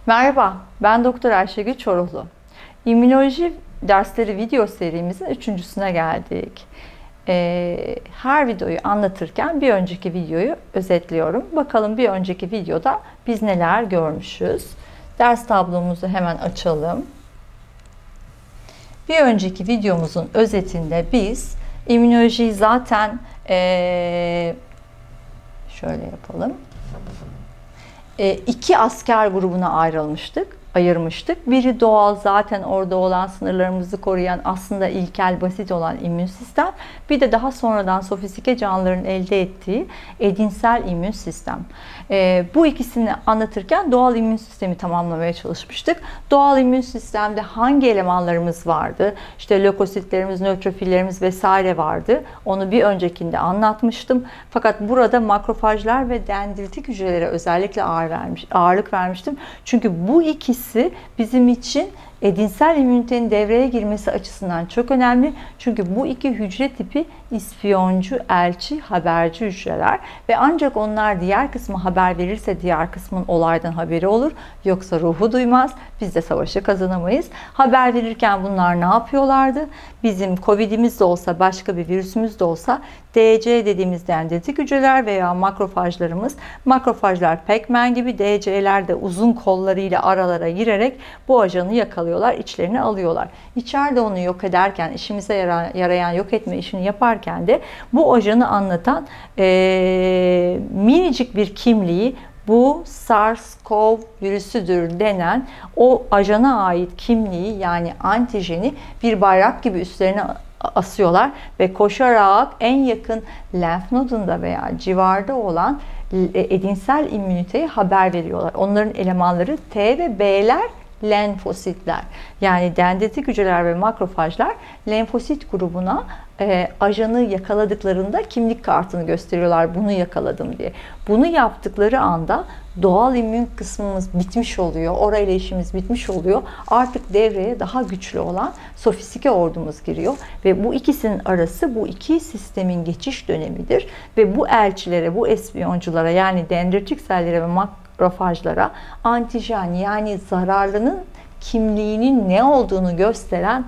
Merhaba, ben Doktor Ayşegül Çoruhlu. İmmünoloji dersleri video serimizin üçüncüsüne geldik. Her videoyu anlatırken bir önceki videoyu özetliyorum. Bakalım bir önceki videoda biz neler görmüşüz. Ders tablomuzu hemen açalım. Bir önceki videomuzun özetinde biz immünolojiyi zaten şöyle yapalım. İki asker grubuna ayırmıştık. Biri doğal, zaten orada olan, sınırlarımızı koruyan, aslında ilkel, basit olan immün sistem. Bir de daha sonradan sofistike canlıların elde ettiği edinsel immün sistem. Bu ikisini anlatırken doğal immün sistemi tamamlamaya çalışmıştık. Doğal immün sistemde hangi elemanlarımız vardı? İşte lökositlerimiz, nötrofillerimiz vesaire vardı. Onu bir öncekinde anlatmıştım. Fakat burada makrofajlar ve dendritik hücrelere özellikle ağırlık vermiştim. Çünkü bu ikisi bizim için edinsel immünitenin devreye girmesi açısından çok önemli. Çünkü bu iki hücre tipi ispiyoncu, elçi, haberci hücreler ve ancak onlar diğer kısmı haber verirse diğer kısmın olaydan haberi olur. Yoksa ruhu duymaz. Biz de savaşı kazanamayız. Haber verirken bunlar ne yapıyorlardı? Bizim Covid'imiz de olsa, başka bir virüsümüz de olsa DC dediğimiz dendritik hücreler veya makrofajlar Pac-Man gibi, DC'ler de uzun kollarıyla aralara girerek bu ajanı yakalıyorlar, içlerine alıyorlar. İçeride onu yok ederken, işimize yarayan yok etme işini yaparken de bu ajanı anlatan minicik bir kimliği, bu SARS-CoV virüsüdür denen o ajana ait kimliği, yani antijeni bir bayrak gibi üstlerine asıyorlar ve koşarak en yakın lenf nodunda veya civarda olan edinsel immüniteye haber veriyorlar. Onların elemanları T ve B'ler lenfositler. Yani dendritik hücreler ve makrofajlar lenfosit grubuna ajanı yakaladıklarında kimlik kartını gösteriyorlar, bunu yakaladım diye. Bunu yaptıkları anda doğal immün kısmımız bitmiş oluyor. Orayla işimiz bitmiş oluyor. Artık devreye daha güçlü olan sofistike ordumuz giriyor. Ve bu ikisinin arası, bu iki sistemin geçiş dönemidir. Ve bu elçilere, bu espiyonculara, yani dendritik sellere ve makrofajlara antijen, yani zararlının kimliğinin ne olduğunu gösteren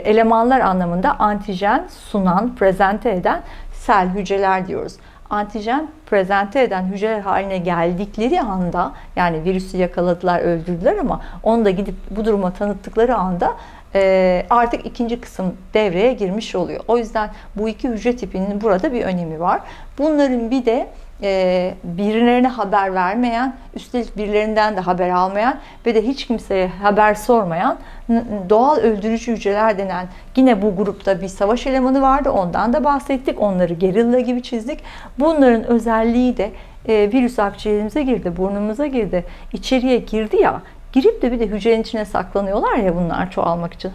elemanlar anlamında antijen sunan, prezente eden sel hücreler diyoruz. Antijen prezente eden hücreler haline geldikleri anda, yani virüsü yakaladılar, öldürdüler ama onu da gidip bu duruma tanıttıkları anda artık ikinci kısım devreye girmiş oluyor. O yüzden bu iki hücre tipinin burada bir önemi var. Bunların bir de birilerine haber vermeyen, üstelik birilerinden de haber almayan ve de hiç kimseye haber sormayan doğal öldürücü hücreler denen yine bu grupta bir savaş elemanı vardı. Ondan da bahsettik. Onları gerilla gibi çizdik. Bunların özelliği de virüs akciğerimize girdi, burnumuza girdi, içeriye girdi ya. Girip de bir de hücrenin içine saklanıyorlar ya bunlar çoğalmak için.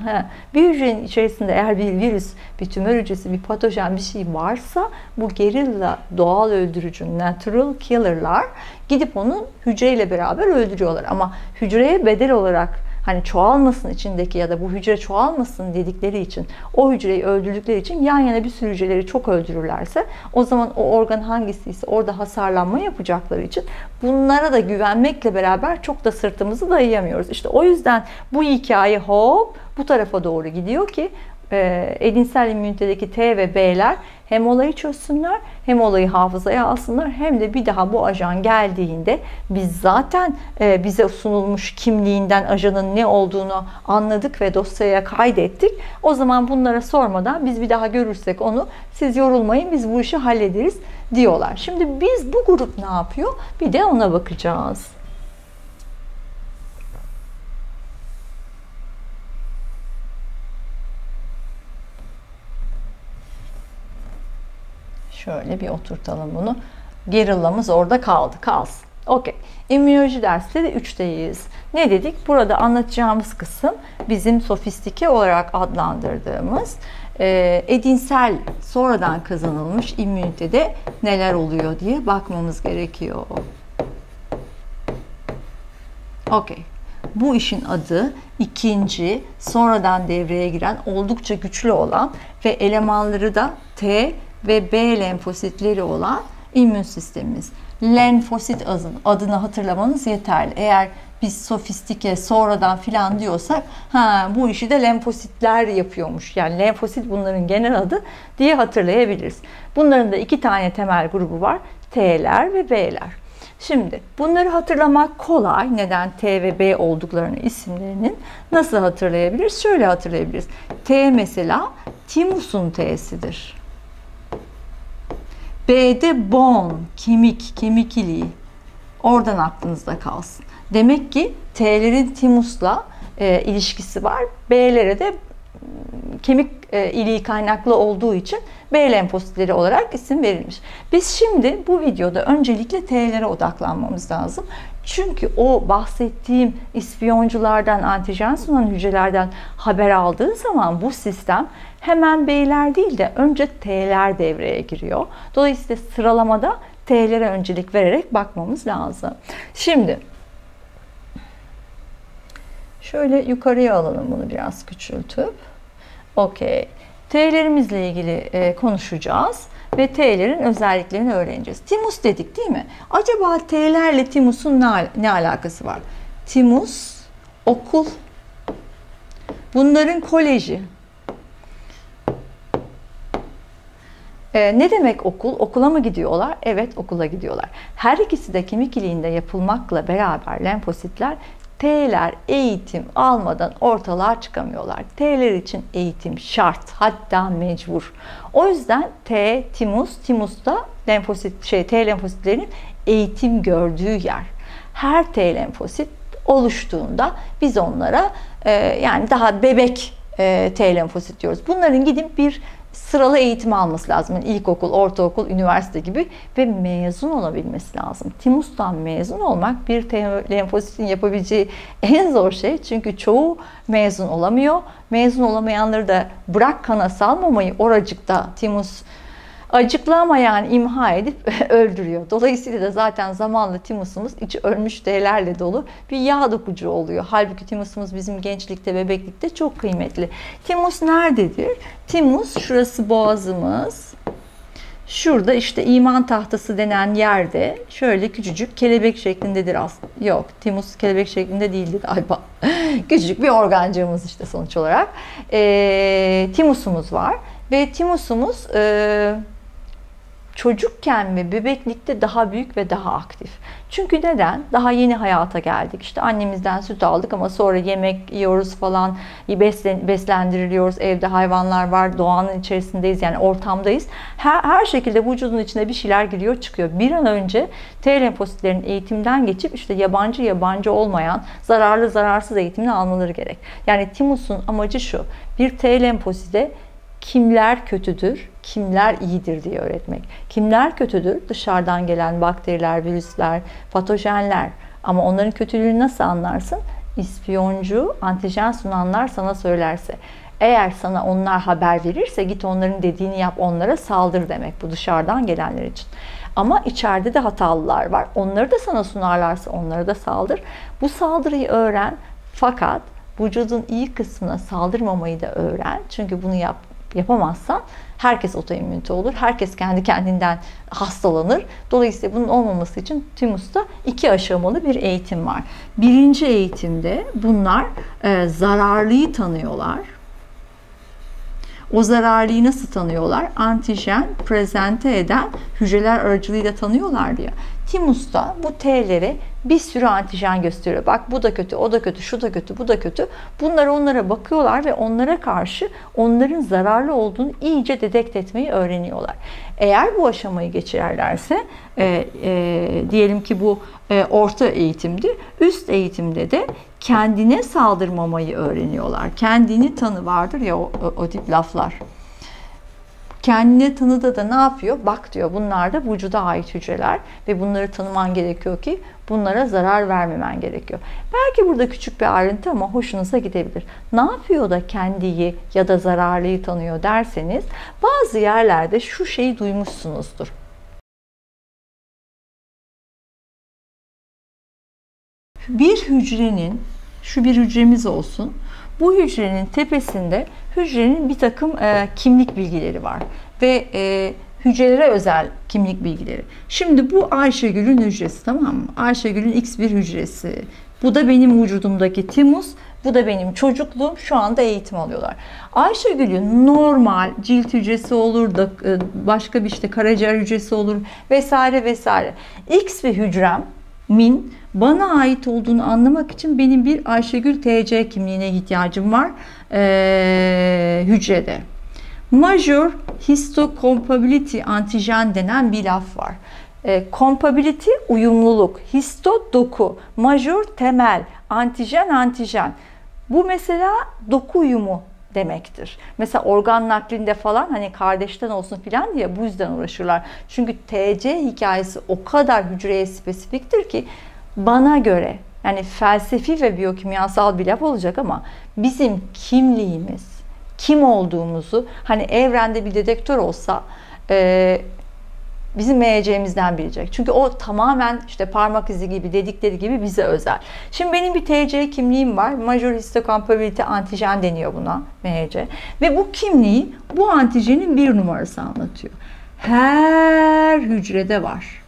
Bir hücrenin içerisinde eğer bir virüs, bir tümör hücresi, bir patojen bir şey varsa bu gerilla doğal öldürücü, natural killer'lar gidip onu hücreyle beraber öldürüyorlar. Ama hücreye bedel olarak, hani çoğalmasın içindeki ya da bu hücre çoğalmasın dedikleri için, o hücreyi öldürdükleri için yan yana bir sürü hücreleri çok öldürürlerse o zaman o organ hangisiyse orada hasarlanma yapacakları için bunlara da güvenmekle beraber çok da sırtımızı dayayamıyoruz. İşte o yüzden bu hikaye hop bu tarafa doğru gidiyor ki edinsel immünitedeki T ve B'ler hem olayı çözsünler, hem olayı hafızaya alsınlar, hem de bir daha bu ajan geldiğinde biz zaten bize sunulmuş kimliğinden ajanın ne olduğunu anladık ve dosyaya kaydettik. O zaman bunlara sormadan biz bir daha görürsek onu, siz yorulmayın, biz bu işi hallederiz diyorlar. Şimdi biz bu grup ne yapıyor? Bir de ona bakacağız. Şöyle bir oturtalım bunu. Gerillamız orada kalsın. Okey. İmmünoloji dersleri 3'teyiz. Ne dedik? Burada anlatacağımız kısım bizim sofistike olarak adlandırdığımız edinsel, sonradan kazanılmış immünitede neler oluyor diye bakmamız gerekiyor. Okey. Bu işin adı ikinci, sonradan devreye giren, oldukça güçlü olan ve elemanları da T ve B lenfositleri olan immün sistemimiz. Lenfosit adını hatırlamanız yeterli. Eğer biz sofistike sonradan filan diyorsak bu işi de lenfositler yapıyormuş. Yani lenfosit bunların genel adı diye hatırlayabiliriz. Bunların da 2 tane temel grubu var. T'ler ve B'ler. Şimdi bunları hatırlamak kolay. Neden T ve B olduklarını isimlerinin nasıl hatırlayabiliriz? Şöyle hatırlayabiliriz. T mesela timusun T'sidir. B'de bone, kemik iliği. Oradan aklınızda kalsın. Demek ki T'lerin timusla ilişkisi var. B'lere de kemik iliği kaynaklı olduğu için B lenfositleri olarak isim verilmiş. Biz şimdi bu videoda öncelikle T'lere odaklanmamız lazım. Çünkü o bahsettiğim ispiyonculardan, antijen sunan hücrelerden haber aldığı zaman bu sistem hemen B'ler değil de önce T'ler devreye giriyor. Dolayısıyla sıralamada T'lere öncelik vererek bakmamız lazım. Şimdi şöyle yukarıya alalım bunu biraz küçültüp. Okey. T'lerimizle ilgili konuşacağız ve T'lerin özelliklerini öğreneceğiz. Timus dedik değil mi? Acaba T'lerle timusun ne alakası var? Timus, okul, bunların koleji. Ne demek okul? Okula mı gidiyorlar? Evet, okula gidiyorlar. Her ikisi de kemik iliğinde yapılmakla beraber lenfositler T'ler eğitim almadan ortalığa çıkamıyorlar. T'ler için eğitim şart, hatta mecbur. O yüzden timus da T lenfositlerinin eğitim gördüğü yer. Her T lenfosit oluştuğunda biz onlara yani daha bebek T lenfosit diyoruz. Bunların gidip bir sıralı eğitim alması lazım. Yani ilkokul, ortaokul, üniversite gibi ve mezun olabilmesi lazım. Timus'tan mezun olmak bir T lenfositin yapabileceği en zor şey. Çünkü çoğu mezun olamıyor. Mezun olamayanları da bırak kana salmamayı oracıkta timus acıklamayan imha edip öldürüyor. Dolayısıyla da zaten zamanla timusumuz içi ölmüş T'lerle dolu bir yağ dokucu oluyor. Halbuki timusumuz bizim gençlikte, bebeklikte çok kıymetli. Timus nerededir? Timus, şurası boğazımız. Şurada işte iman tahtası denen yerde şöyle küçücük kelebek şeklindedir aslında. Yok, timus kelebek şeklinde değildir galiba. Küçücük bir organcığımız işte sonuç olarak. Timusumuz var ve timusumuz çocukken ve bebeklikte daha büyük ve daha aktif. Çünkü neden? Daha yeni hayata geldik. İşte annemizden süt aldık ama sonra yemek yiyoruz falan, beslendiriliyoruz. Evde hayvanlar var, doğanın içerisindeyiz, yani ortamdayız. Her şekilde vücudun içine bir şeyler giriyor çıkıyor. Bir an önce T lenfositlerin eğitimden geçip işte yabancı olmayan, zararlı zararsız eğitimini almaları gerek. Yani timusun amacı şu: bir T lenfosite kimler kötüdür, kimler iyidir diye öğretmek. Kimler kötüdür? Dışarıdan gelen bakteriler, virüsler, patojenler. Ama onların kötülüğünü nasıl anlarsın? İspiyoncu, antijen sunanlar sana söylerse. Eğer sana onlar haber verirse git onların dediğini yap, onlara saldır demek bu dışarıdan gelenler için. Ama içeride de hatalılar var. Onları da sana sunarlarsa onlara da saldır. Bu saldırıyı öğren, fakat vücudun iyi kısmına saldırmamayı da öğren. Çünkü bunu yapamazsan herkes otoimmünite olur. Herkes kendi kendinden hastalanır. Dolayısıyla bunun olmaması için timusta 2 aşamalı bir eğitim var. Birinci eğitimde bunlar zararlıyı tanıyorlar. O zararlıyı nasıl tanıyorlar? Antijen prezente eden hücreler aracılığıyla tanıyorlar diye. Timusta bu T'lere bir sürü antijen gösteriyor. Bak bu da kötü, o da kötü, şu da kötü, bu da kötü. Bunlar onlara bakıyorlar ve onlara karşı onların zararlı olduğunu iyice dedekt etmeyi öğreniyorlar. Eğer bu aşamayı geçirerlerse, diyelim ki bu orta eğitimdi, üst eğitimde de kendine saldırmamayı öğreniyorlar. Kendini tanı vardır ya o tip laflar. Kendine tanıda da ne yapıyor? Bak diyor, bunlar da vücuda ait hücreler ve bunları tanıman gerekiyor ki bunlara zarar vermemen gerekiyor. Belki burada küçük bir ayrıntı ama hoşunuza gidebilir. Ne yapıyor da kendiyi ya da zararlıyı tanıyor derseniz, bazı yerlerde şu şeyi duymuşsunuzdur. Bir hücrenin, şu bir hücremiz olsun, bu hücrenin tepesinde hücrenin bir takım kimlik bilgileri var. Ve hücrelere özel kimlik bilgileri. Şimdi bu Ayşegül'ün hücresi, tamam mı? Ayşegül'ün X bir hücresi. Bu da benim vücudumdaki timus. Bu da benim çocukluğum. Şu anda eğitim alıyorlar. Ayşegül'ün normal cilt hücresi olur da başka bir işte karaciğer hücresi olur vesaire vesaire. X bir hücremin bana ait olduğunu anlamak için benim bir Ayşegül TC kimliğine ihtiyacım var hücrede. Major histocompatibility antijen denen bir laf var. Compatibility uyumluluk, histo doku, major temel, antijen. Bu mesela doku uyumu demektir. Mesela organ naklinde falan hani kardeşten olsun filan diye bu yüzden uğraşırlar. Çünkü TC hikayesi o kadar hücreye spesifiktir ki bana göre, yani felsefi ve biyokimyasal bir laf olacak ama bizim kimliğimiz, kim olduğumuzu, hani evrende bir dedektör olsa bizim MEC'mizden bilecek. Çünkü o tamamen işte parmak izi gibi, dedikleri gibi bize özel. Şimdi benim bir TC kimliğim var. Major histocompatibility antijen deniyor buna, MEC. Ve bu kimliği bu antijenin bir numarası anlatıyor. Her hücrede var.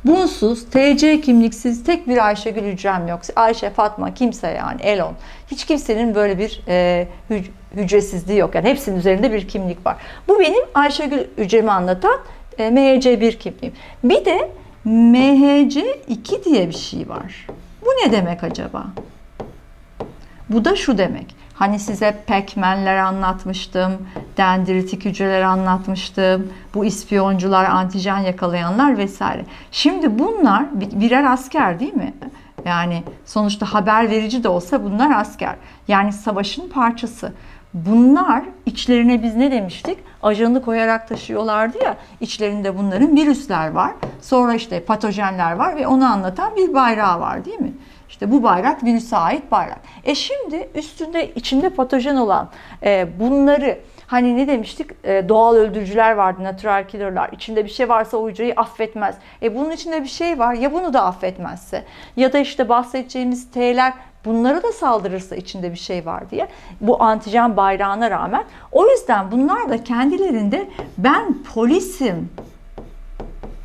Bunsuz, TC kimliksiz tek bir Ayşegül hücrem yok. Ayşe, Fatma, kimse yani, Elon. Hiç kimsenin böyle bir hücresizliği yok. Yani hepsinin üzerinde bir kimlik var. Bu benim Ayşegül hücremi anlatan MHC1 kimliğim. Bir de MHC2 diye bir şey var. Bu ne demek acaba? Bu da şu demek. Hani size Pac-Man'ler anlatmıştım, dendritik hücreler anlatmıştım, bu ispiyoncular, antijen yakalayanlar vesaire. Şimdi bunlar birer asker değil mi? Yani sonuçta haber verici de olsa bunlar asker. Yani savaşın parçası. Bunlar içlerine biz ne demiştik? Ajanı koyarak taşıyorlardı ya, içlerinde bunların virüsler var. Sonra işte patojenler var ve onu anlatan bir bayrağı var değil mi? İşte bu bayrak virüse ait bayrak. Şimdi içinde patojen olan bunları, hani ne demiştik? Doğal öldürücüler vardı, natural killer'lar. İçinde bir şey varsa o hücreyi affetmez. Bunun içinde bir şey var ya, bunu da affetmezse, ya da işte bahsedeceğimiz T'ler bunlara da saldırırsa içinde bir şey var diye, bu antijen bayrağına rağmen. O yüzden bunlar da kendilerinde ben polisim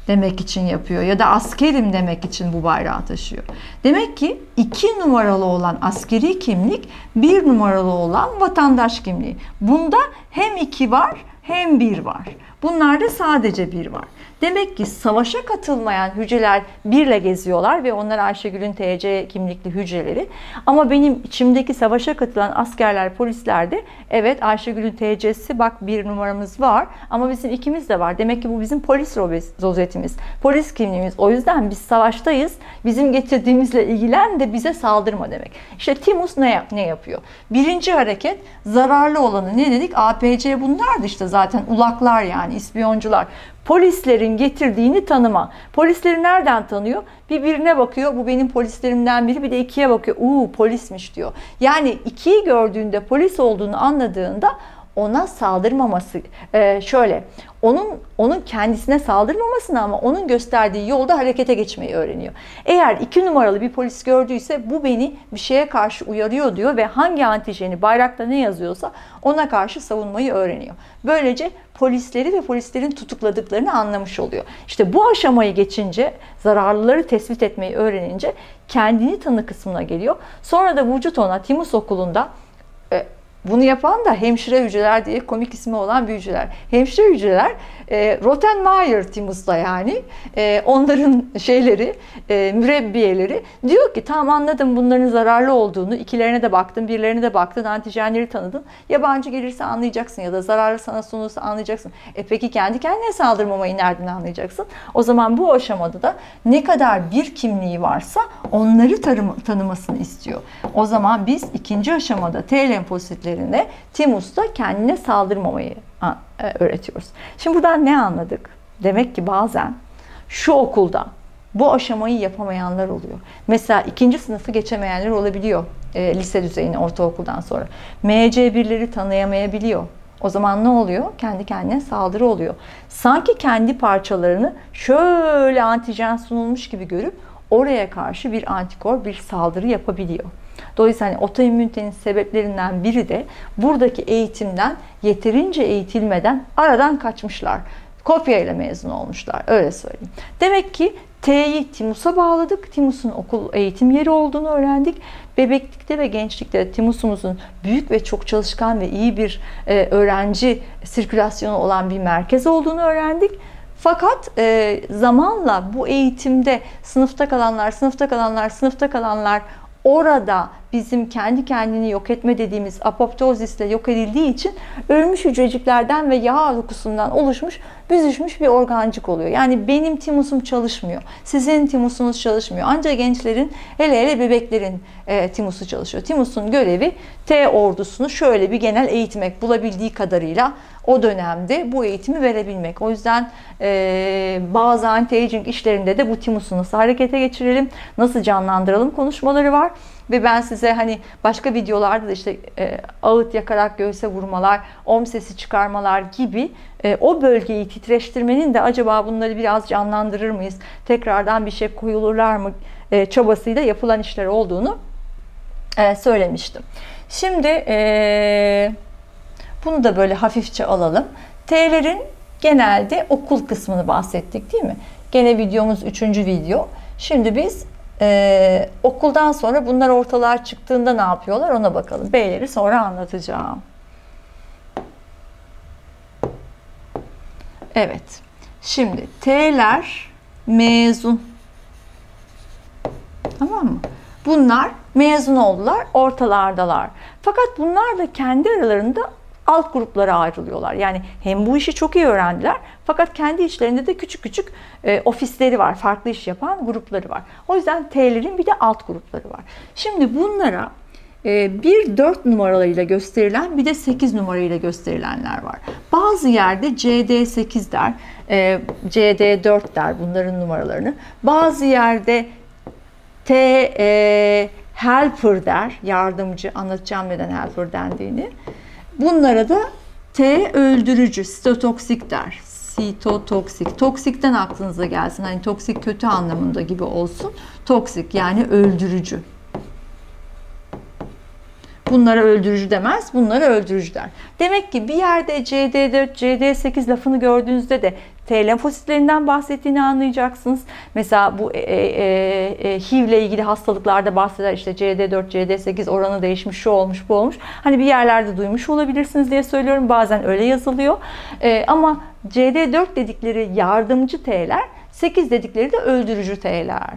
demek için yapıyor ya da askerim demek için bu bayrağı taşıyor. Demek ki 2 numaralı olan askeri kimlik, 1 numaralı olan vatandaş kimliği. Bunda hem 2 var hem 1 var. Bunlarda sadece 1 var. Demek ki savaşa katılmayan hücreler 1 ile geziyorlar ve onlar Ayşegül'ün TC kimlikli hücreleri. Ama benim içimdeki savaşa katılan askerler, polislerde evet Ayşegül'ün TC'si, bak 1 numaramız var ama bizim 2'miz de var. Demek ki bu bizim polis rozetimiz, polis kimliğimiz. O yüzden biz savaştayız. Bizim getirdiğimizle ilgilen de bize saldırma demek. İşte Timus ne yapıyor? Birinci hareket, zararlı olanı ne dedik? APC bunlardı işte zaten, ulaklar yani ispiyoncular. Polislerin getirdiğini tanıma. Polisleri nereden tanıyor? Birine bakıyor, bu benim polislerimden biri, bir de 2'ye bakıyor, polismiş diyor. Yani 2'yi gördüğünde polis olduğunu anladığında ona saldırmaması, onun kendisine saldırmamasını ama onun gösterdiği yolda harekete geçmeyi öğreniyor. Eğer 2 numaralı bir polis gördüyse bu beni bir şeye karşı uyarıyor diyor ve hangi antijeni, bayrakta ne yazıyorsa ona karşı savunmayı öğreniyor. Böylece polisleri ve polislerin tutukladıklarını anlamış oluyor. İşte bu aşamayı geçince, zararlıları tespit etmeyi öğrenince kendini tanı kısmına geliyor. Sonra da vücut ona Timus okulunda bunu yapan da hemşire hücreler diye komik ismi olan bir hücreler. Hemşire hücreler Rottenmeier Timus'ta yani onların mürebbiyeleri diyor ki tamam, anladım bunların zararlı olduğunu, 2'lerine de baktın, 1'lerine de baktın, antijenleri tanıdın. Yabancı gelirse anlayacaksın ya da zararlı sana sunulursa anlayacaksın. Peki kendi kendine saldırmamayı nereden anlayacaksın? O zaman bu aşamada da ne kadar bir kimliği varsa onları tanımasını istiyor. O zaman biz ikinci aşamada T lenfositlerine, Timus'ta kendine saldırmamayı öğretiyoruz. Şimdi buradan ne anladık? Demek ki bazen şu okulda bu aşamayı yapamayanlar oluyor. Mesela 2. sınıfı geçemeyenler olabiliyor lise düzeyine, ortaokuldan sonra. MC1'leri tanıyamayabiliyor. O zaman ne oluyor? Kendi kendine saldırı oluyor. Sanki kendi parçalarını şöyle antijen sunulmuş gibi görüp oraya karşı bir antikor, bir saldırı yapabiliyor. Dolayısıyla hani otoimmünitenin sebeplerinden biri de buradaki eğitimden yeterince eğitilmeden aradan kaçmışlar. Kopya ile mezun olmuşlar. Öyle söyleyeyim. Demek ki T'yi timusa bağladık. Timusun okul eğitim yeri olduğunu öğrendik. Bebeklikte ve gençlikte timusumuzun büyük ve çok çalışkan ve iyi bir öğrenci sirkülasyonu olan bir merkez olduğunu öğrendik. Fakat zamanla bu eğitimde sınıfta kalanlar orada bizim kendi kendini yok etme dediğimiz apoptozisle yok edildiği için ölmüş hücreciklerden ve yağ dokusundan oluşmuş, büzüşmüş bir organcık oluyor. Yani benim timusum çalışmıyor. Sizin timusunuz çalışmıyor. Ancak gençlerin, hele bebeklerin timusu çalışıyor. Timusun görevi T ordusunu şöyle bir genel eğitmek, bulabildiği kadarıyla o dönemde bu eğitimi verebilmek. O yüzden bazı anti-aging işlerinde de bu timusu nasıl harekete geçirelim, nasıl canlandıralım konuşmaları var. Ve ben size hani başka videolarda da işte ağıt yakarak göğse vurmalar, om sesi çıkarmalar gibi o bölgeyi titreştirmenin de acaba bunları biraz canlandırır mıyız, tekrardan bir şey koyulurlar mı çabasıyla yapılan işler olduğunu söylemiştim. Şimdi bunu da böyle hafifçe alalım. T'lerin genelde okul kısmını bahsettik değil mi? Gene videomuz 3. video. Şimdi biz okuldan sonra bunlar ortalığa çıktığında ne yapıyorlar ona bakalım. B'leri sonra anlatacağım. Evet. Şimdi T'ler mezun. Tamam mı? Bunlar mezun oldular, ortalardalar. Fakat bunlar da kendi aralarında alt gruplara ayrılıyorlar. Yani hem bu işi çok iyi öğrendiler fakat kendi içlerinde de küçük küçük ofisleri var. Farklı iş yapan grupları var. O yüzden T'lerin bir de alt grupları var. Şimdi bunlara bir 4 numaralarıyla gösterilen bir de 8 numarayla gösterilenler var. Bazı yerde CD8 der, CD4 der bunların numaralarını. Bazı yerde T helper der, yardımcı, anlatacağım neden helper dendiğini. Bunlara da T öldürücü, sitotoksik der. Sitotoksik. Toksikten aklınıza gelsin. Hani toksik kötü anlamında gibi olsun. Toksik yani öldürücü. Bunlara öldürücü demez, bunlara öldürücü der. Demek ki bir yerde CD4, CD8 lafını gördüğünüzde de T lenfositlerinden bahsettiğini anlayacaksınız. Mesela bu HIV ile ilgili hastalıklarda bahseder işte CD4, CD8 oranı değişmiş, şu olmuş, bu olmuş. Hani bir yerlerde duymuş olabilirsiniz diye söylüyorum. Bazen öyle yazılıyor. Ama CD4 dedikleri yardımcı T'ler, 8 dedikleri de öldürücü T'ler.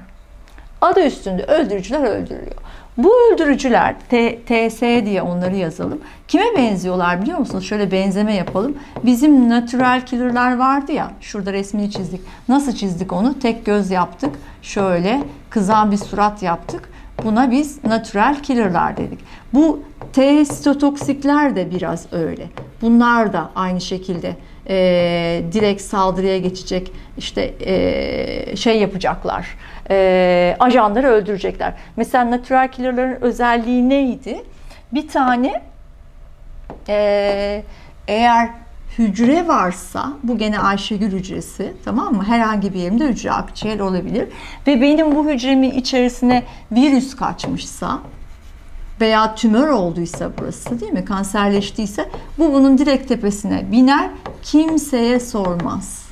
Adı üstünde öldürücüler öldürüyor. Bu öldürücüler, TS diye onları yazalım. Kime benziyorlar biliyor musunuz? Şöyle benzeme yapalım. Bizim natural killer'lar vardı ya, şurada resmini çizdik. Nasıl çizdik onu? Tek göz yaptık. Şöyle kızan bir surat yaptık. Buna biz natural killer'lar dedik. Bu T sitotoksikler de biraz öyle. Bunlar da aynı şekilde direkt saldırıya geçecek, işte şey yapacaklar. Ajanları öldürecekler. Mesela natural killer'ların özelliği neydi? Bir tane eğer hücre varsa, bu gene Ayşegül hücresi, tamam mı? Herhangi bir yerimde hücre, akciğer olabilir. Ve benim bu hücremin içerisine virüs kaçmışsa veya tümör olduysa burası, değil mi? Kanserleştiyse bu bunun direkt tepesine biner, kimseye sormaz.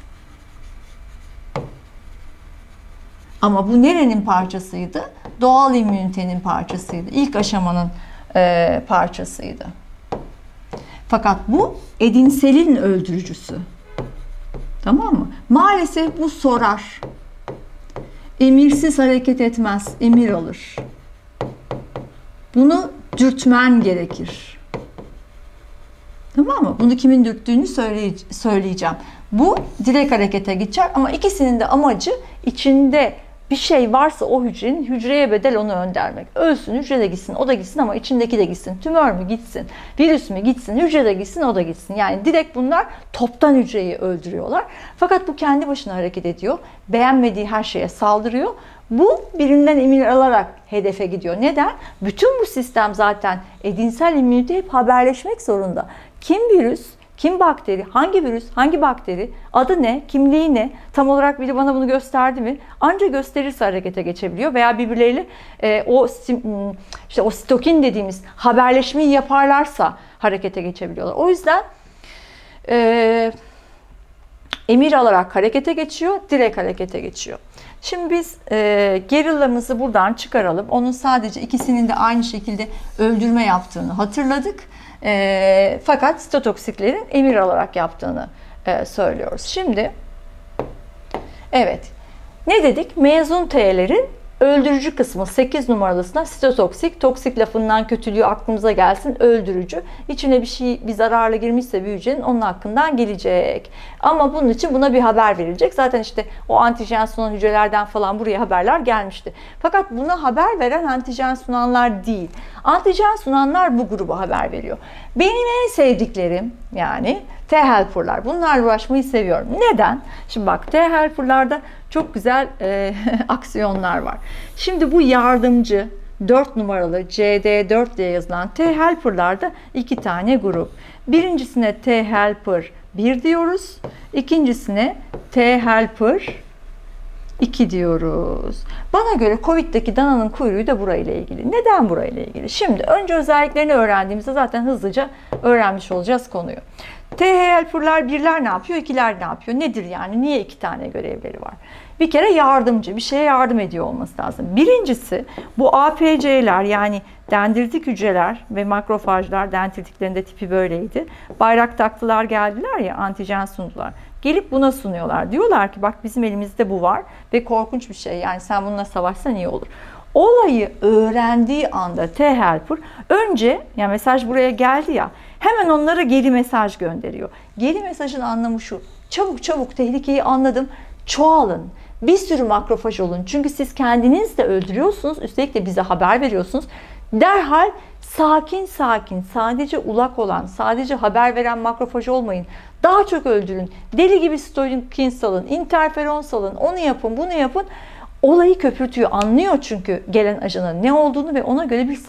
Ama bu nerenin parçasıydı? Doğal immünitenin parçasıydı. İlk aşamanın parçasıydı. Fakat bu edinselin öldürücüsü. Tamam mı? Maalesef bu sorar. Emirsiz hareket etmez, emir alır. Bunu dürtmen gerekir. Tamam mı? Bunu kimin dürttüğünü söyleyeceğim. Bu direkt harekete geçer ama ikisinin de amacı içinde bir şey varsa o hücrenin hücreye bedel onu öndermek. Ölsün, hücre de gitsin, o da gitsin ama içindeki de gitsin. Tümör mü gitsin, virüs mü gitsin, hücre de gitsin, o da gitsin. Yani direkt bunlar toptan hücreyi öldürüyorlar. Fakat bu kendi başına hareket ediyor. Beğenmediği her şeye saldırıyor. Bu birinden emir alarak hedefe gidiyor. Neden? Bütün bu sistem zaten edinsel immünite hep haberleşmek zorunda. Kim virüs, Kim bakteri, hangi virüs, hangi bakteri, adı ne, kimliği ne, tam olarak biri bana bunu gösterdi mi? Ancak gösterirse harekete geçebiliyor veya birbirleriyle o sitokin dediğimiz haberleşmeyi yaparlarsa harekete geçebiliyorlar. O yüzden emir alarak harekete geçiyor, direkt harekete geçiyor. Şimdi biz gerillamızı buradan çıkaralım. Onun sadece ikisinin de aynı şekilde öldürme yaptığını hatırladık. Fakat sitotoksiklerin emir alarak yaptığını söylüyoruz. Şimdi evet, ne dedik? Mezun T'lerin öldürücü kısmı 8 numaralısına sitotoksik. Toksik lafından kötülüğü aklımıza gelsin, öldürücü. İçine bir zararla girmişse bir hücrenin onun hakkından gelecek. Ama bunun için buna bir haber verilecek. Zaten işte o antijen sunan hücrelerden falan buraya haberler gelmişti. Fakat buna haber veren antijen sunanlar değil. Antijen sunanlar bu gruba haber veriyor. Benim en sevdiklerim yani T-helper'lar. Bunlarla uğraşmayı seviyorum. Neden? Şimdi bak, T-helper'larda çok güzel aksiyonlar var. Şimdi bu yardımcı 4 numaralı CD4 diye yazılan T-helper'larda 2 tane grup. Birincisine T-helper 1 diyoruz. İkincisine T-helper 2 diyoruz. Bana göre Covid'deki dananın kuyruğu da burayla ilgili. Neden burayla ilgili? Şimdi önce özelliklerini öğrendiğimizde zaten hızlıca öğrenmiş olacağız konuyu. T-helper'lar 1'ler ne yapıyor, 2'ler ne yapıyor? Nedir yani? Niye 2 tane görevleri var? Bir kere yardımcı, bir şeye yardım ediyor olması lazım. Birincisi bu APC'ler yani dendritik hücreler ve makrofajlar, dendritiklerin de tipi böyleydi. Bayrak taktılar, geldiler ya, antijen sundular. Gelip buna sunuyorlar. Diyorlar ki bak, bizim elimizde bu var ve korkunç bir şey. Yani sen bununla savaşsan iyi olur. Olayı öğrendiği anda T-helper önce, yani mesaj buraya geldi ya, hemen onlara geri mesaj gönderiyor. Geri mesajın anlamı şu: çabuk çabuk tehlikeyi anladım, çoğalın. Bir sürü makrofaj olun. Çünkü siz kendiniz de öldürüyorsunuz. Üstelik de bize haber veriyorsunuz. Derhal sakin sakin, sadece ulak olan, sadece haber veren makrofaj olmayın. Daha çok öldürün. Deli gibi sitokin salın, interferon salın, onu yapın, bunu yapın. Olayı köpürtüyor. Anlıyor çünkü gelen ajanın ne olduğunu ve ona göre bir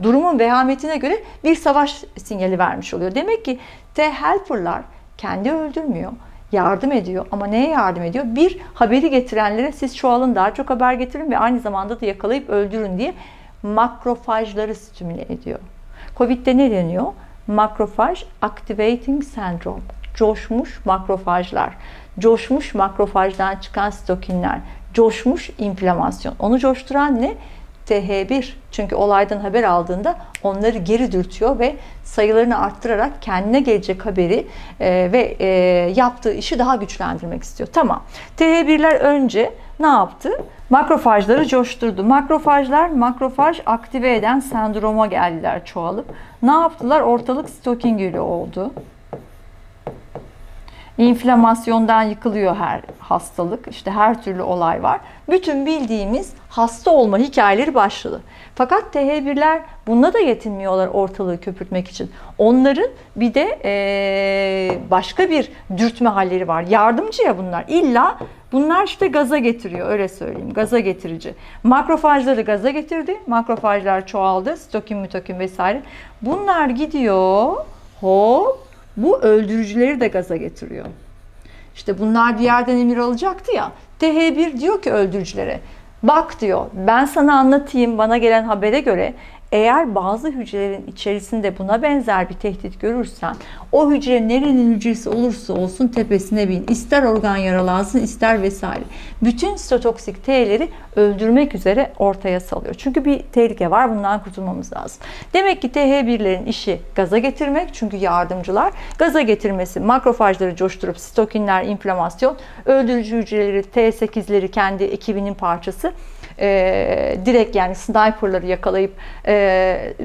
durumun vehametine göre bir savaş sinyali vermiş oluyor. Demek ki T-helper'lar kendi öldürmüyor, yardım ediyor. Ama neye yardım ediyor? Bir, haberi getirenlere siz çoğalın, daha çok haber getirin ve aynı zamanda da yakalayıp öldürün diye makrofajları stimüle ediyor. Covid'de ne deniyor? Makrofaj activating syndrome. Coşmuş makrofajlar. Coşmuş makrofajdan çıkan sitokinler. Coşmuş inflamasyon. Onu coşturan ne? TH1. Çünkü olaydan haber aldığında onları geri dürtüyor ve sayılarını arttırarak kendine gelecek haberi ve yaptığı işi daha güçlendirmek istiyor. Tamam. TH1'ler önce ne yaptı? Makrofajları coşturdu. Makrofajlar makrofaj aktive eden sendroma geldiler çoğalıp. Ne yaptılar? Ortalık sitokin gölü oldu. İnflamasyondan yıkılıyor her hastalık. İşte her türlü olay var. Bütün bildiğimiz hasta olma hikayeleri başladı. Fakat TH1'ler bununla da yetinmiyorlar ortalığı köpürtmek için. Onların bir de başka bir dürtme halleri var. Yardımcı ya bunlar. İlla bunlar işte gaza getiriyor, öyle söyleyeyim. Gaza getirici. Makrofajları gaza getirdi. Makrofajlar çoğaldı. Sitokin, mütokin vesaire. Bunlar gidiyor. Hop. Bu öldürücüleri de gaza getiriyor. İşte bunlar bir yerden emir alacaktı ya. TH1 diyor ki öldürücülere, bak diyor, ben sana anlatayım, bana gelen habere göre eğer bazı hücrelerin içerisinde buna benzer bir tehdit görürsen, o hücre nerenin hücresi olursa olsun tepesine bin. İster organ yaralansın, ister vesaire. Bütün sitotoksik T'leri öldürmek üzere ortaya salıyor. Çünkü bir tehlike var, bundan kurtulmamız lazım. Demek ki TH1'lerin işi gaza getirmek, çünkü yardımcılar. Gaza getirmesi, makrofajları coşturup sitokinler, inflamasyon, öldürücü hücreleri, T8'leri kendi ekibinin parçası. Direkt yani sniperları yakalayıp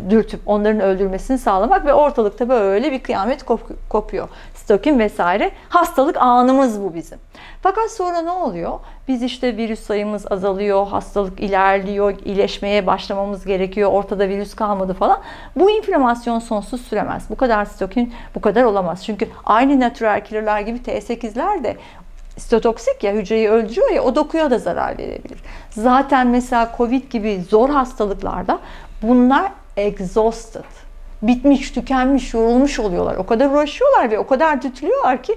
dürtüp onların öldürmesini sağlamak ve ortalıkta böyle bir kıyamet kopuyor. Sitokin vesaire. Hastalık anımız bu bizim. Fakat sonra ne oluyor? Biz işte virüs sayımız azalıyor, hastalık ilerliyor, iyileşmeye başlamamız gerekiyor, ortada virüs kalmadı falan. Bu inflamasyon sonsuz süremez. Bu kadar sitokin bu kadar olamaz. Çünkü aynı natural killer'lar gibi T8'ler de sitotoksik ya, hücreyi öldürüyor ya, o dokuya da zarar verebilir. Zaten mesela Covid gibi zor hastalıklarda bunlar exhausted. bitmiş, tükenmiş, yorulmuş oluyorlar. O kadar uğraşıyorlar ve o kadar tutuluyorlar ki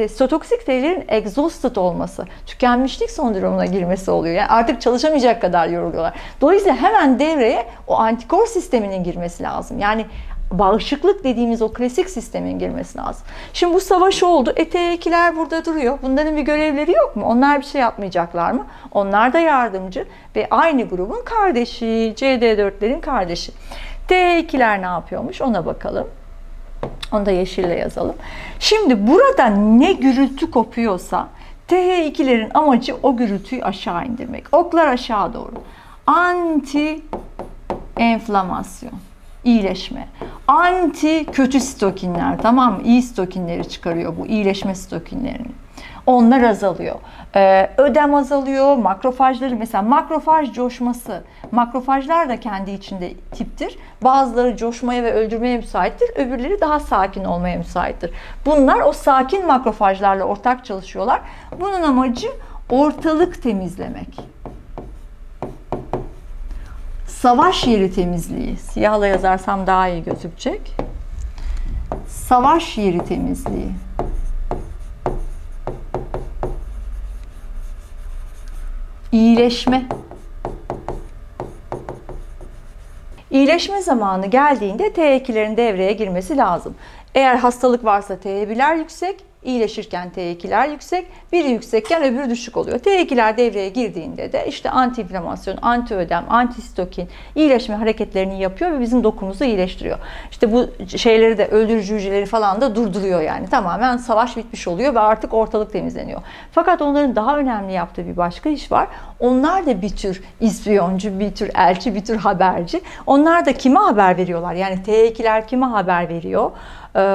sitotoksik T'lerin exhausted olması, tükenmişlik sendromuna girmesi oluyor. Yani artık çalışamayacak kadar yoruluyorlar. Dolayısıyla hemen devreye o antikor sisteminin girmesi lazım. Yani bağışıklık dediğimiz o klasik sistemin girmesi lazım. Şimdi bu savaş oldu. T2'ler burada duruyor. Bunların bir görevleri yok mu? Onlar bir şey yapmayacaklar mı? Onlar da yardımcı ve aynı grubun kardeşi, CD4'lerin kardeşi. T2'ler ne yapıyormuş? Ona bakalım. Onu da yeşille yazalım. Şimdi burada ne gürültü kopuyorsa TH2'lerin amacı o gürültüyü aşağı indirmek. Oklar aşağı doğru. Anti enflamasyon, iyileşme. Anti kötü sitokinler, tamam mı? İyi sitokinleri çıkarıyor bu iyileşme sitokinlerini. Onlar azalıyor. Ödem azalıyor. Makrofajları, mesela makrofaj coşması. Makrofajlar da kendi içinde tiptir. Bazıları coşmaya ve öldürmeye müsaittir. Öbürleri daha sakin olmaya müsaittir. Bunlar o sakin makrofajlarla ortak çalışıyorlar. Bunun amacı ortalık temizlemek. Savaş yeri temizliği. Siyahla yazarsam daha iyi gözükecek. Savaş yeri temizliği. İyileşme. İyileşme zamanı geldiğinde T2'lerin devreye girmesi lazım. Eğer hastalık varsa T1'ler yüksek, iyileşirken T2'ler yüksek, biri yüksekken öbürü düşük oluyor. T2'ler devreye girdiğinde de işte antiinflamasyon, antiödem, antistokin iyileşme hareketlerini yapıyor ve bizim dokumuzu iyileştiriyor. İşte bu şeyleri de, öldürücü hücreleri falan da durduruyor yani. Tamamen savaş bitmiş oluyor ve artık ortalık temizleniyor. Fakat onların daha önemli yaptığı bir başka iş var. Onlar da bir tür ispiyoncu, bir tür elçi, bir tür haberci. Onlar da kime haber veriyorlar? Yani T2'ler kime haber veriyor?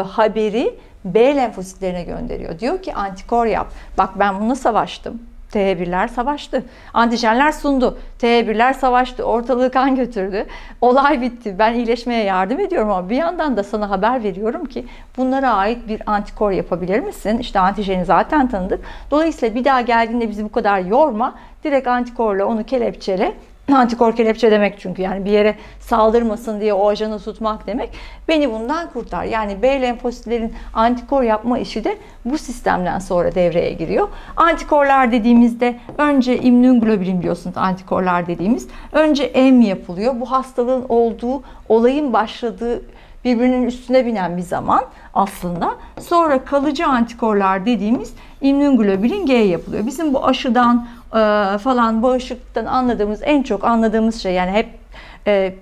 Haberi B lenfositlerine gönderiyor. Diyor ki antikor yap. Bak ben bununla savaştım. T1'ler savaştı. Antijenler sundu. T1'ler savaştı. Ortalığı kan götürdü. Olay bitti. Ben iyileşmeye yardım ediyorum ama bir yandan da sana haber veriyorum ki bunlara ait bir antikor yapabilir misin? İşte antijeni zaten tanıdık. Dolayısıyla bir daha geldiğinde bizi bu kadar yorma. Direkt antikorla onu kelepçele. Antikor kelepçe demek çünkü yani bir yere saldırmasın diye o ajanı tutmak demek. Beni bundan kurtar. Yani B lenfositlerin antikor yapma işi de bu sistemden sonra devreye giriyor. Antikorlar dediğimizde önce immünoglobulin biliyorsunuz antikorlar dediğimiz. Önce M yapılıyor. Bu hastalığın olduğu, olayın başladığı birbirinin üstüne binen bir zaman aslında. Sonra kalıcı antikorlar dediğimiz immünoglobulin G yapılıyor. Bizim bu aşıdan falan bağışıklıktan anladığımız, en çok anladığımız şey yani hep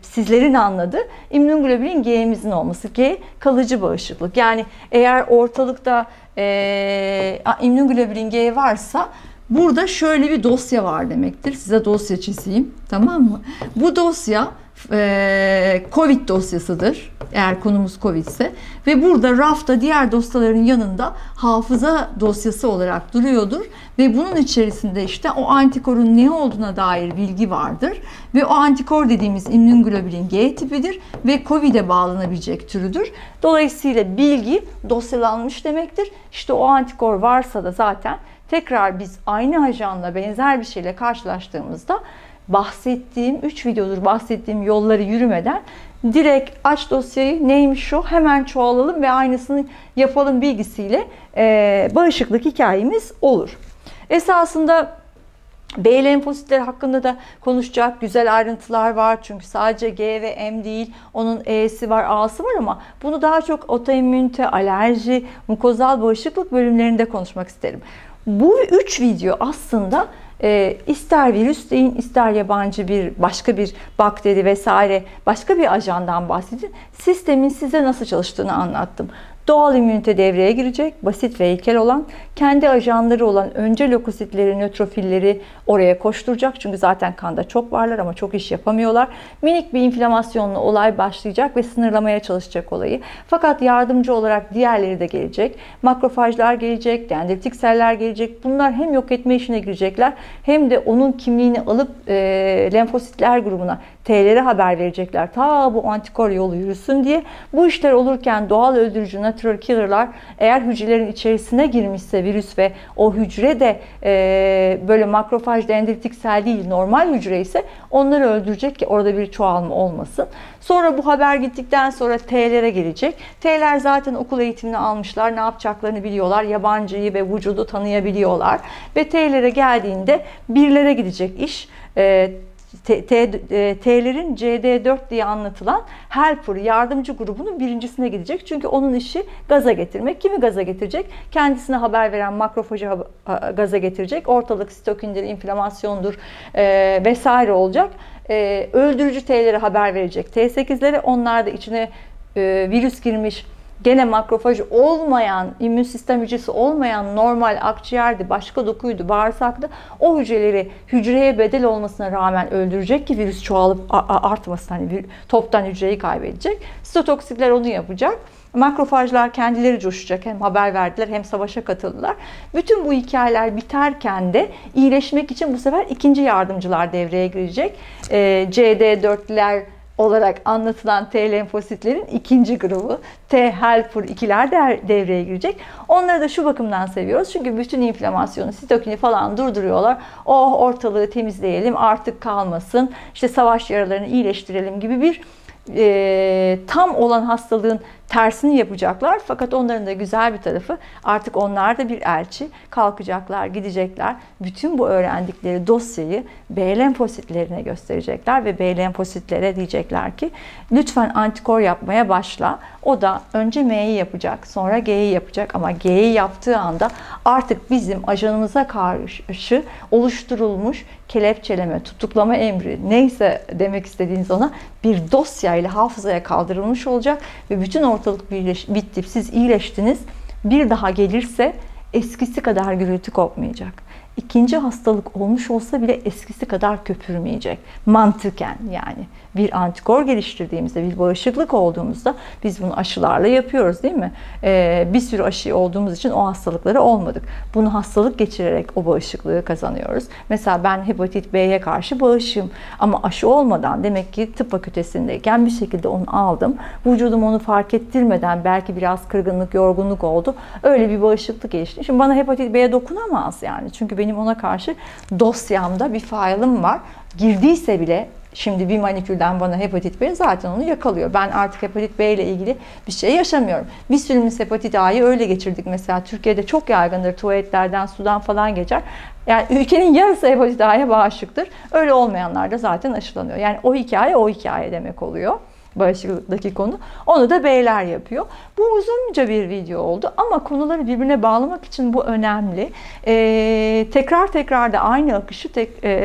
sizlerin anladığı immünoglobulin G'mizin olması. G kalıcı bağışıklık. Yani eğer ortalıkta immünoglobulin G varsa burada şöyle bir dosya var demektir. Size dosya çizeyim. Tamam mı? Bu dosya Covid dosyasıdır. Eğer konumuz Covid ise ve burada rafta diğer dosyaların yanında hafıza dosyası olarak duruyordur ve bunun içerisinde işte o antikorun ne olduğuna dair bilgi vardır ve o antikor dediğimiz immünoglobulin G tipidir ve Covid'e bağlanabilecek türüdür. Dolayısıyla bilgi dosyalanmış demektir. İşte o antikor varsa da zaten tekrar biz aynı ajanla benzer bir şeyle karşılaştığımızda bahsettiğim 3 videodur bahsettiğim yolları yürümeden direkt aç dosyayı, neymiş o, hemen çoğalalım ve aynısını yapalım bilgisiyle bağışıklık hikayemiz olur. Esasında B lenfositleri hakkında da konuşacak güzel ayrıntılar var. Çünkü sadece G ve M değil, onun E'si var, A'sı var ama bunu daha çok otoimmünite, alerji, mukozal bağışıklık bölümlerinde konuşmak isterim. Bu 3 video aslında ister virüs deyin, ister yabancı başka bir bakteri vesaire başka bir ajandan bahsedin. Sistemin size nasıl çalıştığını anlattım. Doğal immünite devreye girecek, basit ve ilkel olan, kendi ajanları olan önce lökositleri, nötrofilleri oraya koşturacak. Çünkü zaten kanda çok varlar ama çok iş yapamıyorlar. Minik bir inflamasyonlu olay başlayacak ve sınırlamaya çalışacak olayı. Fakat yardımcı olarak diğerleri de gelecek. Makrofajlar gelecek, dendritik seller gelecek. Bunlar hem yok etme işine girecekler hem de onun kimliğini alıp lenfositler grubuna T'lere haber verecekler. Ta bu antikor yolu yürüsün diye. Bu işler olurken doğal öldürücü natural killer'lar eğer hücrelerin içerisine girmişse virüs ve o hücre de böyle makrofaj dendritik sel değil normal hücre ise onları öldürecek ki orada bir çoğalma olmasın. Sonra bu haber gittikten sonra T'lere gelecek. T'ler zaten okul eğitimini almışlar. Ne yapacaklarını biliyorlar. Yabancıyı ve vücudu tanıyabiliyorlar. Ve T'lere geldiğinde birlere gidecek iş. T'lerin CD4 diye anlatılan helper yardımcı grubunun birincisine gidecek. Çünkü onun işi gaza getirmek. Kimi gaza getirecek? Kendisine haber veren makrofajı gaza getirecek. Ortalık sitokindir, inflamasyondur vesaire olacak. Öldürücü T'lere haber verecek. T8'lere onlar da içine virüs girmiş, gene makrofaj olmayan, immün sistem hücresi olmayan normal akciğerdi, başka dokuydu, bağırsakta o hücreleri hücreye bedel olmasına rağmen öldürecek ki virüs çoğalıp artmasın. Hani toptan hücreyi kaybedecek. Sitotoksikler onu yapacak. Makrofajlar kendileri coşacak. Hem haber verdiler hem savaşa katıldılar. Bütün bu hikayeler biterken de iyileşmek için bu sefer ikinci yardımcılar devreye girecek. CD4'ler olarak anlatılan T lenfositlerin ikinci grubu T helper 2'ler de devreye girecek. Onları da şu bakımdan seviyoruz. Çünkü bütün inflamasyonu, sitokini falan durduruyorlar. Oh ortalığı temizleyelim, artık kalmasın, işte savaş yaralarını iyileştirelim gibi bir tam olan hastalığın tersini yapacaklar. Fakat onların da güzel bir tarafı artık onlar da bir elçi. Kalkacaklar, gidecekler. Bütün bu öğrendikleri dosyayı B lenfositlerine gösterecekler ve B lenfositlere diyecekler ki lütfen antikor yapmaya başla. O da önce M'yi yapacak, sonra G'yi yapacak ama G'yi yaptığı anda artık bizim ajanımıza karşı oluşturulmuş kelepçeleme, tutuklama emri neyse demek istediğiniz ona bir dosyayla hafızaya kaldırılmış olacak ve bütün ortalık bitti, siz iyileştiniz. Bir daha gelirse eskisi kadar gürültü kopmayacak. İkinci hastalık olmuş olsa bile eskisi kadar köpürmeyecek. Mantıken yani. Bir antikor geliştirdiğimizde, bir bağışıklık olduğumuzda biz bunu aşılarla yapıyoruz değil mi? Bir sürü aşı olduğumuz için o hastalıkları olmadık. Bunu hastalık geçirerek o bağışıklığı kazanıyoruz. Mesela ben hepatit B'ye karşı bağışığım ama aşı olmadan demek ki tıp fakültesindeyken bir şekilde onu aldım. Vücudum onu fark ettirmeden belki biraz kırgınlık, yorgunluk oldu. Öyle bir bağışıklık gelişti. Şimdi bana hepatit B'ye dokunamaz yani. Çünkü benim ona karşı dosyamda bir failım var. Girdiyse bile şimdi bir manikülden bana hepatit B zaten onu yakalıyor. Ben artık hepatit B ile ilgili bir şey yaşamıyorum. Bir sürümüz hepatit A'yı öyle geçirdik. Mesela Türkiye'de çok yaygındır. Tuvaletlerden, sudan falan geçer. Yani ülkenin yarısı hepatit A'ya bağışıktır. Öyle olmayanlar da zaten aşılanıyor. Yani o hikaye demek oluyor. Bağışıklıktaki konu. Onu da beyler yapıyor. Bu uzunca bir video oldu ama konuları birbirine bağlamak için bu önemli. Tekrar da aynı akışı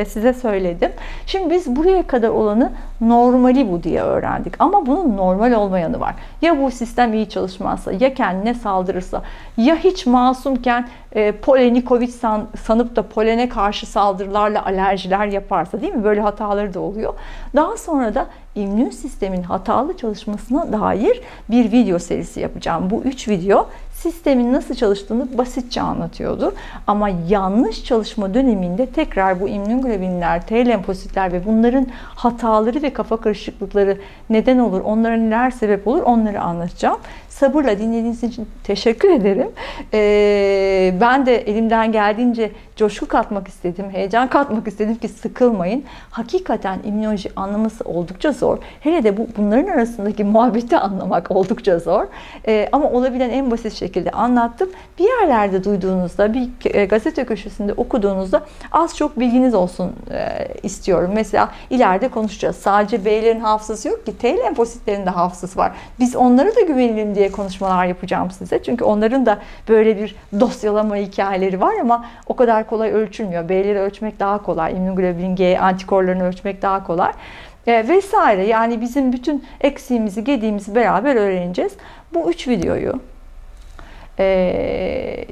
size söyledim. Şimdi biz buraya kadar olanı normali bu diye öğrendik. Ama bunun normal olmayanı var. Ya bu sistem iyi çalışmazsa, ya kendine saldırırsa, ya hiç masumken poleni Covid sanıp da polene karşı saldırılarla alerjiler yaparsa değil mi? Böyle hataları da oluyor. Daha sonra da immün sistemin hatalı çalışmasına dair bir video serisi yapacağım. Bu 3 video sistemin nasıl çalıştığını basitçe anlatıyordu. Ama yanlış çalışma döneminde tekrar bu immünoglobinler, T lenfositler ve bunların hataları ve kafa karışıklıkları neden olur, onlara neler sebep olur onları anlatacağım. Sabırla dinlediğiniz için teşekkür ederim. Ben de elimden geldiğince coşku katmak istedim, heyecan katmak istedim ki sıkılmayın. Hakikaten immünoloji anlaması oldukça zor. Hele de bunların arasındaki muhabbeti anlamak oldukça zor. Ama olabilen en basit şekilde anlattım. Bir yerlerde duyduğunuzda, bir gazete köşesinde okuduğunuzda az çok bilginiz olsun istiyorum. Mesela ileride konuşacağız. Sadece B'lerin hafızası yok ki, T lenfositlerin de hafızası var. Biz onlara da güvenelim diye konuşmalar yapacağım size. Çünkü onların da böyle bir dosyalama hikayeleri var ama o kadar kolay ölçülmüyor. B'leri ölçmek daha kolay. İmmünoglobulin G antikorlarını ölçmek daha kolay. Vesaire. Yani bizim bütün eksiğimizi, gediğimizi beraber öğreneceğiz. Bu 3 videoyu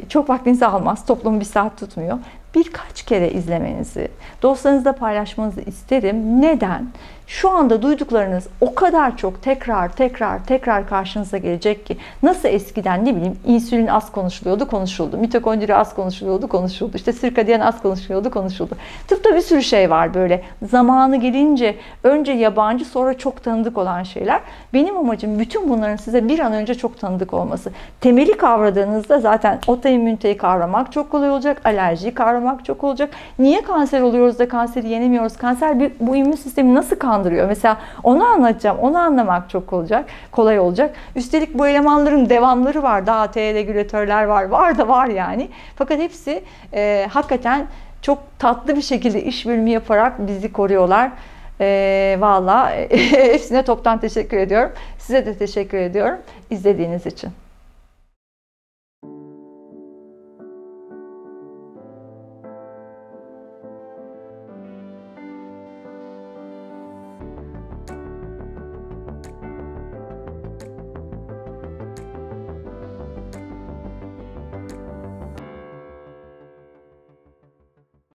çok vaktinizi almaz. Toplam 1 saat tutmuyor. Birkaç kere izlemenizi, dostlarınızla paylaşmanızı isterim. Neden? Şu anda duyduklarınız o kadar çok tekrar karşınıza gelecek ki, nasıl eskiden ne bileyim insülin az konuşuldu, mitokondri az konuşuldu, işte sirkadiyen az konuşuldu. Tıpta bir sürü şey var böyle. Zamanı gelince önce yabancı, sonra çok tanıdık olan şeyler. Benim amacım bütün bunların size bir an önce çok tanıdık olması. Temeli kavradığınızda zaten otoimmüniteyi kavramak çok kolay olacak, alerjiyi kavramak çok olacak. Niye kanser oluyoruz da kanseri yenemiyoruz? Kanser bu immün sistemi nasıl kandırıyor? Mesela onu anlatacağım. Onu anlamak çok kolay olacak. Üstelik bu elemanların devamları var. Daha T regülatörler var yani. Fakat hepsi hakikaten çok tatlı bir şekilde iş bölümü yaparak bizi koruyorlar. Valla hepsine toptan teşekkür ediyorum. Size de teşekkür ediyorum izlediğiniz için.